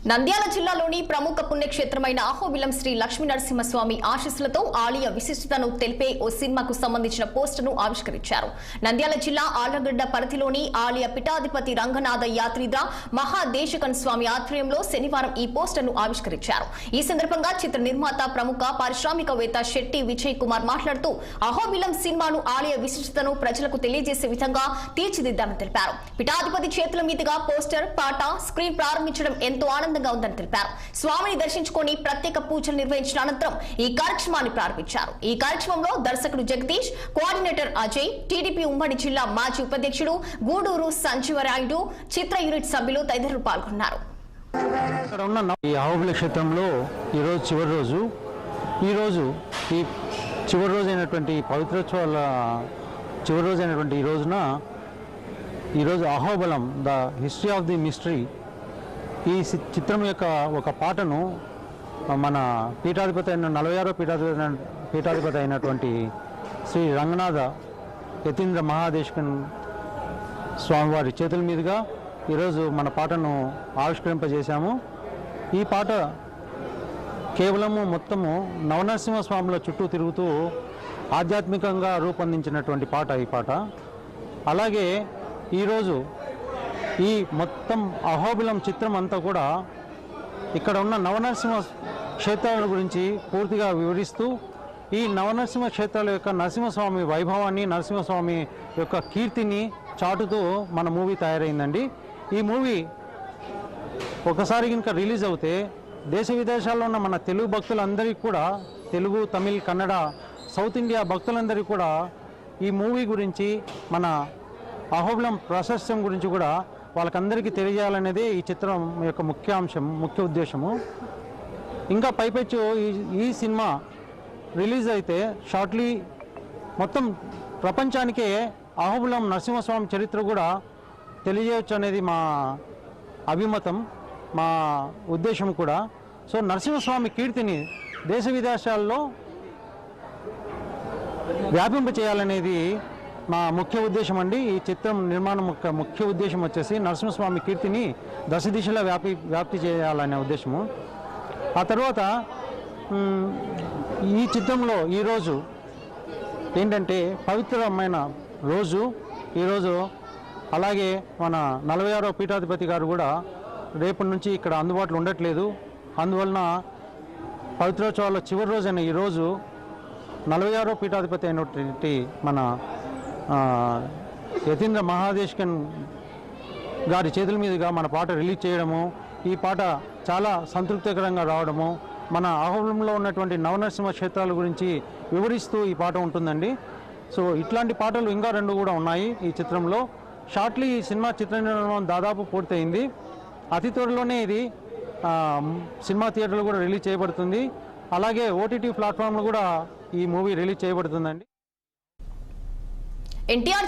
నంద్యాల జిల్లాలోని ప్రముఖ పుణ్యక్షేత్రమైన అహోబిలం శ్రీ లక్ష్మీనరసింహస్వామి ఆశీస్సులతో ఆలయ విశిష్టతను తెలిపే ఓ సినిమాకు సంబంధించిన పోస్టర్ను ఆవిష్కరించారు. నంద్యాల జిల్లా ఆళ్లగడ్డ పరిధిలోని ఆలయ పీఠాధిపతి రంగనాథ యాత్రిద్ర మహాదేశకన్ స్వామి ఆధ్వర్యంలో శనివారం ఈ పోస్టర్ను ఆవిష్కరించారు. ఈ సందర్భంగా చిత్ర నిర్మాత ప్రముఖ పారిశ్రామికవేత్త శెట్టి విజయ్ కుమార్ మాట్లాడుతూ అహోబిలం సినిమాను ఆలయ విశిష్టతను ప్రజలకు తెలియజేసే విధంగా తీర్చిదిద్దామని తెలిపారు. పీఠాధిపతి చేతుల మీదుగా పోస్టర్, పాట, స్క్రీన్ ప్రారంభించడం ఎంతో ఆనందంగా ఉందని తెలిపారు. స్వామిని దర్శించుకొని ప్రత్యేక పూజలు నిర్వహించిన అనంతరం ఈ కార్యక్రమాన్ని ప్రారంభించారు. ఈ కార్యక్రమంలో దర్శకుడు జగదీష్, కోఆర్డినేటర్ అజయ్, టీడీపీ ఉమ్మడి జిల్లా మాజీ ఉపాధ్యక్షుడు గూడూరు సంజీవరాయుడు, చిత్ర యూనిట్ సభ్యులు తదితరులు పాల్గొన్నారు. ఈ అహోబిల క్షేత్రంలో ఈరోజు చివరి రోజు. ఈ చివరి రోజు అయినటువంటి పవిత్రోత్సవాల చివరి రోజు అయినటువంటి ఈరోజు Ahobilam the history of the mystery ఈ చిత్రం యొక్క ఒక పాటను మన పీఠాధిపతి అయిన 46వ పీఠాధిపతి అయినటువంటి శ్రీ రంగనాథ యతీంద్ర మహాదేశకన్ స్వామివారి చేతుల మీదుగా ఈరోజు మన పాటను ఆవిష్కరింపజేశాము. ఈ పాట కేవలము మొత్తము నవనరసింహ స్వాముల చుట్టూ తిరుగుతూ ఆధ్యాత్మికంగా రూపొందించినటువంటి పాట ఈ పాట. అలాగే ఈరోజు ఈ మొత్తం అహోబిలం చిత్రం అంతా కూడా ఇక్కడ ఉన్న నవనరసింహ క్షేత్రాల గురించి పూర్తిగా వివరిస్తూ ఈ నవనరసింహ క్షేత్రాల యొక్క నరసింహస్వామి వైభవాన్ని, నరసింహస్వామి యొక్క కీర్తిని చాటుతూ మన మూవీ తయారైందండి. ఈ మూవీ ఒకసారి కనుక రిలీజ్ అవుతే దేశ విదేశాల్లో ఉన్న మన తెలుగు భక్తులందరికీ కూడా, తెలుగు, తమిళ్, కన్నడ, సౌత్ ఇండియా భక్తులందరికీ కూడా ఈ మూవీ గురించి, మన అహోబిలం ప్రాశస్త్యం గురించి కూడా వాళ్ళకందరికీ తెలియజేయాలనేది ఈ చిత్రం యొక్క ముఖ్య ఉద్దేశము. ఇంకా పైపెచ్చు ఈ సినిమా రిలీజ్ అయితే షార్ట్లీ మొత్తం ప్రపంచానికే అహోబిలం నరసింహస్వామి చరిత్ర కూడా తెలియజేయచ్చు అనేది మా అభిమతం, మా ఉద్దేశం కూడా. సో నరసింహస్వామి కీర్తిని దేశ విదేశాల్లో వ్యాపింపచేయాలనేది మా ముఖ్య ఉద్దేశం అండి. ఈ చిత్రం నిర్మాణం యొక్క ముఖ్య ఉద్దేశం వచ్చేసి నరసింహస్వామి కీర్తిని దశ దిశలా వ్యాప్తి చేయాలనే ఉద్దేశము. ఆ తర్వాత ఈ చిత్రంలో ఈరోజు ఏంటంటే పవిత్రమైన రోజు ఈరోజు. అలాగే మన 46వ పీఠాధిపతి గారు కూడా రేపటి నుంచి ఇక్కడ అందుబాటులో ఉండట్లేదు. అందువలన పవిత్రోత్సవాల చివరి రోజైన ఈరోజు 46వ పీఠాధిపతి అయినటువంటి మన యతీంద్ర మహాదేశకన్ గారి చేతుల మీదుగా మన పాట రిలీజ్ చేయడము, ఈ పాట చాలా సంతృప్తికరంగా రావడము, మన అహోబిలంలో ఉన్నటువంటి నవనరసింహ క్షేత్రాల గురించి వివరిస్తూ ఈ పాట ఉంటుందండి. సో ఇట్లాంటి పాటలు ఇంకా 2 కూడా ఉన్నాయి ఈ చిత్రంలో. షార్ట్లీ ఈ సినిమా చిత్ర నిర్మాణం దాదాపు పూర్తయింది. అతి త్వరలోనే ఇది సినిమా థియేటర్లు కూడా రిలీజ్ చేయబడుతుంది. అలాగే ఓటీటీ ప్లాట్ఫామ్లు కూడా ఈ మూవీ రిలీజ్ చేయబడుతుందండి. ఎన్టీఆర్